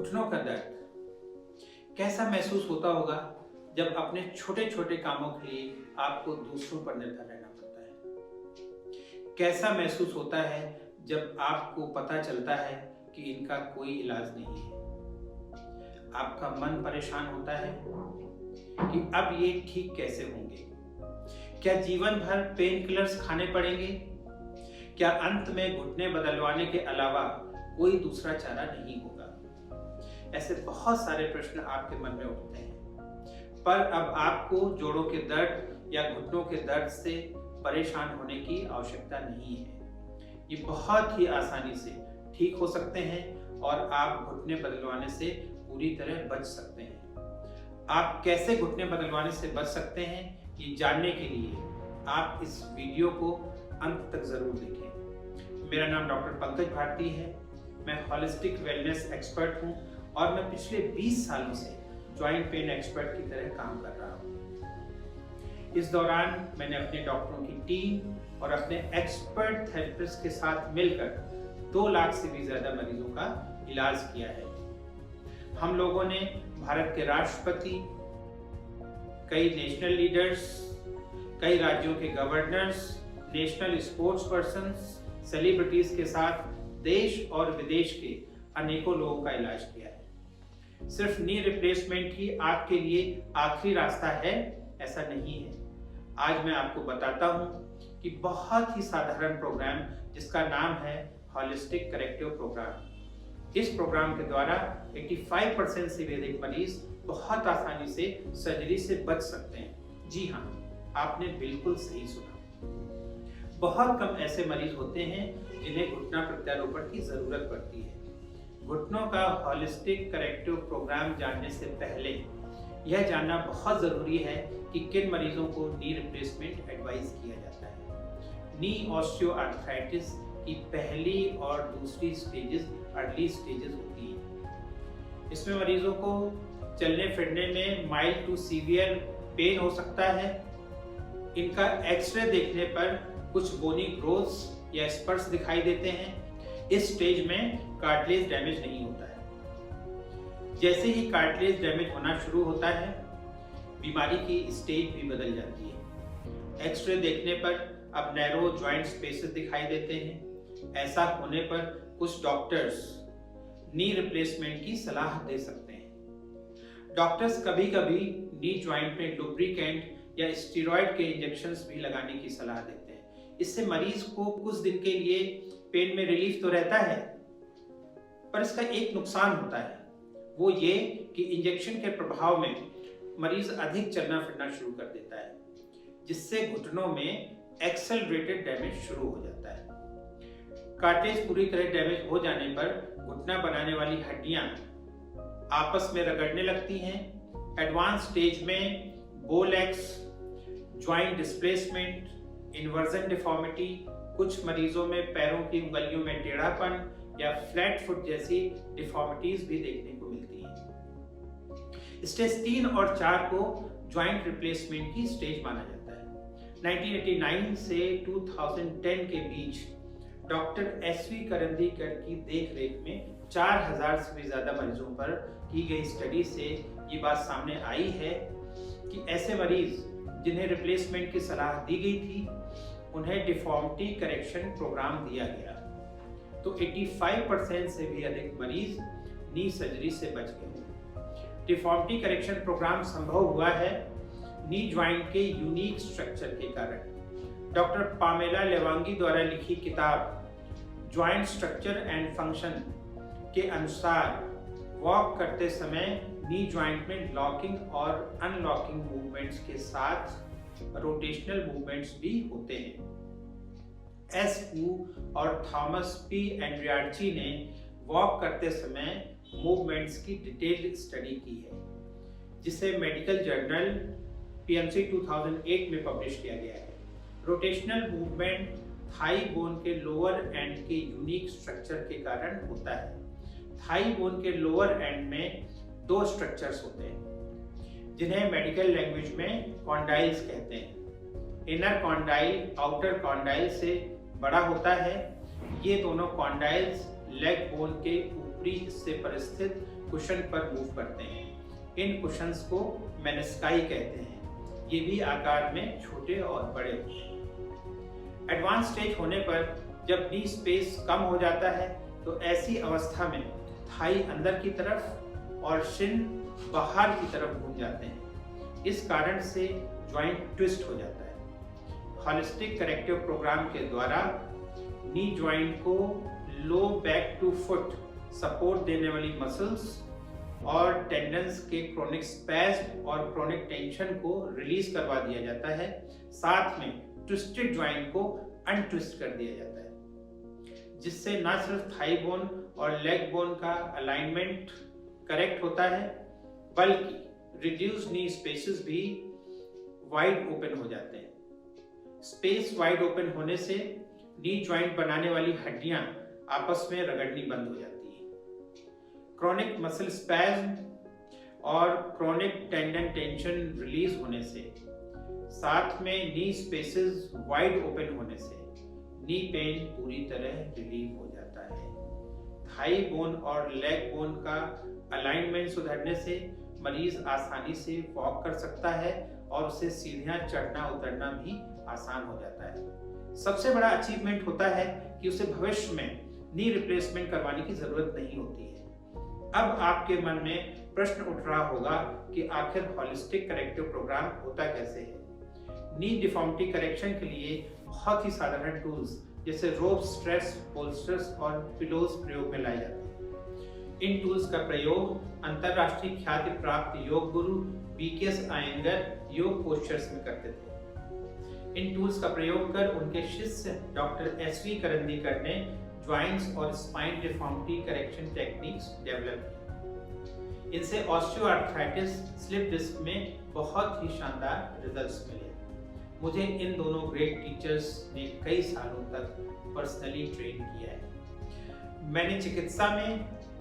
घुटनों का दर्द कैसा महसूस होता होगा जब अपने छोटे छोटे कामों के लिए आपको दूसरों पर निर्भर रहना पड़ता है। कैसा महसूस होता है जब आपको पता चलता है कि इनका कोई इलाज नहीं है। आपका मन परेशान होता है कि अब ये ठीक कैसे होंगे। क्या जीवन भर पेन किलर्स खाने पड़ेंगे? क्या अंत में घुटने बदलवाने के अलावा कोई दूसरा चारा नहीं होगा? ऐसे बहुत सारे प्रश्न आपके मन में उठते हैं, पर अब आपको जोड़ों के दर्द या घुटनों के दर्द से परेशान होने की आवश्यकता नहीं है। ये बहुत ही आसानी से ठीक हो सकते हैं और आप घुटने बदलवाने से पूरी तरह बच सकते हैं। आप कैसे घुटने बदलवाने से बच सकते हैं, ये जानने के लिए आप इस वीडियो को अंत तक जरूर देखें। मेरा नाम डॉक्टर पंकज भारती है। मैं हॉलिस्टिक वेलनेस एक्सपर्ट हूँ और मैं पिछले 20 सालों से जॉइंट पेन एक्सपर्ट की तरह काम कर रहा हूँ। इस दौरान मैंने अपने डॉक्टरों की टीम और अपने एक्सपर्ट थेरेपिस्ट के साथ मिलकर 2 लाख से भी ज्यादा मरीजों का इलाज किया है। हम लोगों ने भारत के राष्ट्रपति, कई नेशनल लीडर्स, कई राज्यों के governors, national sports persons, celebrities के साथ देश और विदेश के अनेकों लोगों का इलाज किया है। सिर्फ नी रिप्लेसमेंट ही आपके लिए आखिरी रास्ता है, ऐसा नहीं है। आज मैं आपको बताता हूं कि बहुत ही साधारण प्रोग्राम जिसका नाम है हॉलिस्टिक करेक्टिव प्रोग्राम। इस प्रोग्राम के द्वारा 85% से भी अधिक मरीज बहुत आसानी से सर्जरी से बच सकते हैं। जी हाँ, आपने बिल्कुल सही सुना। बहुत कम ऐसे मरीज होते हैं जिन्हें घुटना प्रत्यारोपण की जरूरत पड़ती है। घुटनों का हॉलिस्टिक करेक्टिव प्रोग्राम जानने से पहले यह जानना बहुत जरूरी है कि किन मरीजों को नी रिप्लेसमेंट एडवाइस किया जाता है। नी ऑस्टियोआर्थराइटिस की पहली और दूसरी स्टेजेस अर्ली स्टेजेस होती हैं। इसमें मरीजों को चलने फिरने में माइल्ड टू सीवियर पेन हो सकता है। इनका एक्सरे देखने पर कुछ बोनी ग्रोथ्स या स्पर्स दिखाई देते हैं। इस स्टेज में कार्टिलेज डैमेज नहीं होता है। जैसे ही कार्टिलेज डैमेज होना शुरू होता है, बीमारी की स्टेज भी बदल जाती है। एक्सरे देखने पर अब नैरो जॉइंट स्पेसेस दिखाई देते हैं। ऐसा होने पर कुछ डॉक्टर्स नी रिप्लेसमेंट की सलाह दे सकते हैं। डॉक्टर्स कभी-कभी नी जॉइंट में लुब्रिकेंट या स्टेरॉइड के इंजेक्शंस भी लगाने की सलाह देते हैं। इससे मरीज को कुछ दिन के लिए पेन में रिलीफ तो रहता है, पर इसका एक नुकसान होता है, वो ये कि इंजेक्शन के प्रभाव में मरीज अधिक चलना फिरना शुरू कर देता है, जिससे घुटनों में एक्सेलरेटेड डैमेज शुरू हो जाता है। कार्टिलेज पूरी तरह डैमेज हो जाने पर घुटना बनाने वाली हड्डियां आपस में रगड़ने लगती हैं। एडवांस स्टेज में bow legs, joint displacement, inversion deformity, कुछ मरीजों में पैरों की उंगलियों में टेढ़ापन या फ्लैट फुट जैसी डिफॉर्मिटीज भी देखने को मिलती हैं। स्टेज 3 और 4 को ज्वाइंट रिप्लेसमेंट की स्टेज माना जाता है। 1989 से 2010 के बीच डॉक्टर एसवी करंदीकर की देखरेख में 4000 से भी ज्यादा मरीजों पर की गई स्टडी से ये बात सामने आई है कि ऐसे मरीज जिन्हें रिप्लेसमेंट की सलाह दी गई थी, उन्हें डिफॉर्मिटी करेक्शन प्रोग्राम दिया गया, तो 85% से भी अधिक मरीज नी सर्जरी से बच गए। डिफॉर्मिटी करेक्शन प्रोग्राम संभव हुआ है नी ज्वाइंट के यूनिक स्ट्रक्चर के कारण। डॉक्टर पामेला लेवांगी द्वारा लिखी किताब ज्वाइंट स्ट्रक्चर एंड फंक्शन के अनुसार वॉक करते समय नी ज्वाइंट में लॉकिंग और अनलॉकिंग मूवमेंट्स के साथ रोटेशनल मूवमेंट्स भी होते हैं। एस वू और थॉमस पी एंड्रियाची ने वॉक करते समय मूवमेंट्स की डिटेल्ड स्टडी की है, जिसे मेडिकल जर्नल पीएमसी 2008 में पब्लिश किया गया है। रोटेशनल मूवमेंट थाई बोन के लोअर एंड के यूनिक स्ट्रक्चर के कारण होता है। थाई बोन के लोअर एंड में 2 स्ट्रक्चर्स होते हैं, जिन्हें मेडिकल लैंग्वेज में कॉन्डाइल्स कहते हैं। इनर कॉन्डाइल आउटर कॉन्डाइल से बड़ा होता है। ये दोनों कॉन्डाइल्स लेग बोन के ऊपरी हिस्से पर स्थित कुशन पर मूव करते हैं। इन कुशंस को मेनिस्काई कहते हैं। ये भी आकार में छोटे और बड़े होते हैं। एडवांस स्टेज होने पर जब नी स्पेस कम हो जाता है तो ऐसी अवस्था में थाई अंदर की तरफ और शिन बाहर की तरफ घूम जाते हैं। इस कारण से जॉइंट ट्विस्ट हो जाता है। होलिस्टिक करेक्टिव प्रोग्राम के द्वारा नी जॉइंट को low back to foot support देने वाली मसल्स और टेंडन्स के क्रोनिक स्पैज्म और क्रोनिक टेंशन को रिलीज करवा दिया जाता है। साथ में ट्विस्टेड जॉइंट को अनट्विस्ट कर दिया जाता है, जिससे न सिर्फ थाई बोन और लेग बोन का अलाइनमेंट करेक्ट होता है, बल्कि रिड्यूस नी स्पेसेस भी वाइड ओपन हो जाते हैं। स्पेस वाइड ओपन होने से नी जॉइंट बनाने वाली हड्डियां आपस में रगड़नी बंद हो जाती हैं। क्रोनिक मसल स्पैज्म और क्रोनिक टेंडन टेंशन रिलीज होने से, साथ में नी स्पेसेस वाइड ओपन होने से नी पेन पूरी तरह रिलीव हो जाता है। थाई बोन और लेग बोन का अलाइनमेंट सुधरने से मरीज आसानी से वॉक कर सकता है और उसे सीढ़ियां चढ़ना उतरना भी आसान हो जाता है। सबसे बड़ा अचीवमेंट होता है कि उसे भविष्य में नी रिप्लेसमेंट करवाने की जरूरत नहीं होती है। अब आपके मन में प्रश्न उठ रहा होगा कि आखिर होलिस्टिक करेक्टिव प्रोग्राम होता कैसे है। नी डिफॉर्मिटी करेक्शन के लिए बहुत ही साधारण टूल्स जैसे रोप, स्ट्रेस, बोल्स्टर्स और पिलोज प्रयोग में लाए जाते हैं। इन टूल्स का प्रयोग अंतरराष्ट्रीय ख्याति प्राप्त योग गुरु BKS अयंगर योग पोस्चर्स में करते थे। इन टूल्स का प्रयोग कर उनके शिष्य डॉक्टर SV करंदीकर ने ज्वाइंट्स और spine deformity correction techniques develop की। इनसे ऑस्टियोआर्थराइटिस, स्लिप डिस्क में बहुत ही शानदार रिजल्ट्स मिले। मुझे इन दोनों ग्रेट टीचर्स ने कई सालों तक पर्सनली ट्रेन किया है। मैंने चिकित्सा में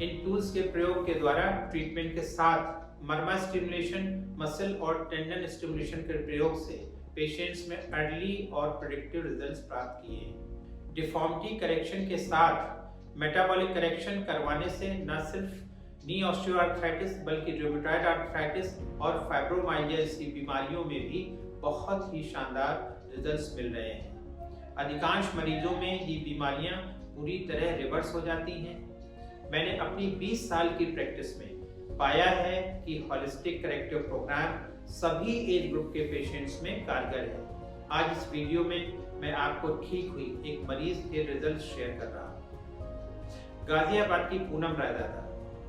इन टूल्स के प्रयोग के द्वारा ट्रीटमेंट के साथ मर्मा स्टिमुलेशन, मसल और टेंडन स्टिमुलेशन के प्रयोग से पेशेंट्स में अर्ली और प्रेडिक्टिव रिजल्ट्स प्राप्त किए हैं। डिफॉर्मिटी करेक्शन के साथ मेटाबॉलिक करेक्शन करवाने से न सिर्फ नी ऑस्टियोआर्थराइटिस बल्कि रूमेटॉइड आर्थराइटिस और फाइब्रोमाइल्जिया जैसी बीमारियों में भी बहुत ही शानदार रिजल्ट्स मिल रहे हैं। अधिकांश मरीजों में ये बीमारियां पूरी तरह रिवर्स हो जाती हैं। मैंने अपनी 20 साल की प्रैक्टिस में पाया है कि होलिस्टिक करेक्टिव प्रोग्राम सभी एज ग्रुप के पेशेंट्स में कारगर है। आज इस वीडियो में मैं आपको ठीक हुई एक मरीज के रिजल्ट शेयर कर रहा हूँ। गाजियाबाद की पूनम रायदादा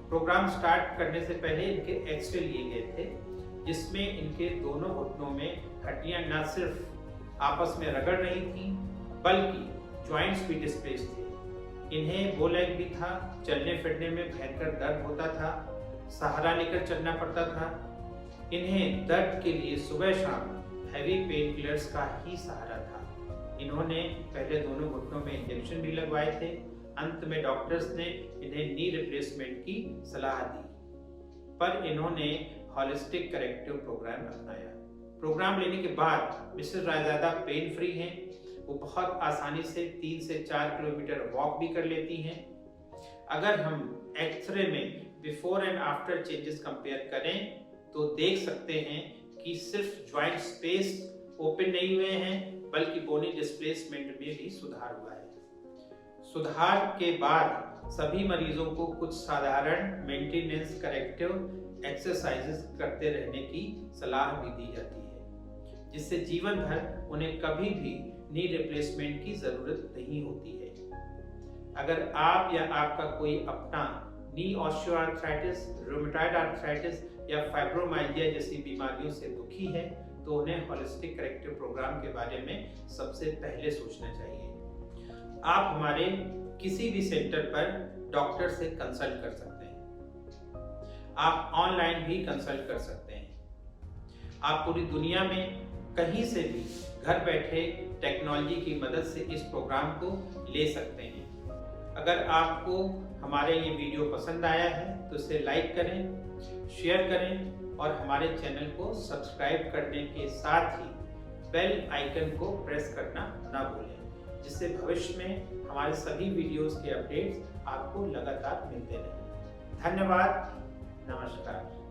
प्रोग्राम स्टार्ट करने से पहले इनके एक्सरे लिए गए थे, जिसमें इनके दोनों घुटनों में हड्डियां न सिर्फ आपस में रगड़ रही थीं, बल्कि जॉइंट्स भी डिस्प्लेस थे। इन्हें बो लेग भी था, चलने फिरने में भयंकर दर्द होता था, सहारा लेकर चलना पड़ता था। इन्हें दर्द के लिए सुबह शाम हैवी पेन किलर्स का ही सहारा था। इन्होंने पहले दोनों घुटनों में इंजेक्शन भी लगवाए थे। अंत में डॉक्टर्स ने इन्हें नी रिप्लेसमेंट की सलाह दी, पर इन्होंने होलिस्टिक करेक्टिव प्रोग्राम अपनाया। प्रोग्राम लेने के बाद मिसेस रायजादा पेन फ्री हैं। वो बहुत आसानी से 3 से 4 किलोमीटर वॉक भी कर लेती हैं। अगर हम एक्सरे में before and after changes compare करें तो देख सकते हैं कि सिर्फ जॉइंट स्पेस ओपन नहीं हुए हैं, बल्कि बोनी डिस्प्लेसमेंट में भी सुधार हुआ है। सुधार के बाद सभी मरीजों को कुछ साधारण मेंटेनेंस करेक्टिव एक्सरसाइजेस करते रहने की सलाह भी दी जाती है, जिससे जीवन भर उन्हें कभी भी नी रिप्लेसमेंट की जरूरत नहीं होती है। अगर आप या आपका कोई अपना नी ऑस्टियोआर्थराइटिस, रूमेटॉइड आर्थराइटिस या फाइब्रोमाइल्जिया जैसी बीमारियों से दुखी है, तो उन्हें होलिस्टिक करेक्टिव प्रोग्राम के बारे में सबसे पहले सोचना चाहिए। आप हमारे किसी भी सेंटर पर डॉक्टर से कंसल्ट कर सकते हैं। आप ऑनलाइन भी कंसल्ट कर सकते हैं। आप पूरी दुनिया में कहीं से भी घर बैठे टेक्नोलॉजी की मदद से इस प्रोग्राम को ले सकते हैं। अगर आपको हमारे ये वीडियो पसंद आया है तो इसे लाइक करें, शेयर करें और हमारे चैनल को सब्सक्राइब करने के साथ ही बेल आइकन को प्रेस करना ना भूलें, जिससे भविष्य में हमारे सभी वीडियोस के अपडेट्स आपको लगातार मिलते रहें। धन्यवाद। नमस्कार।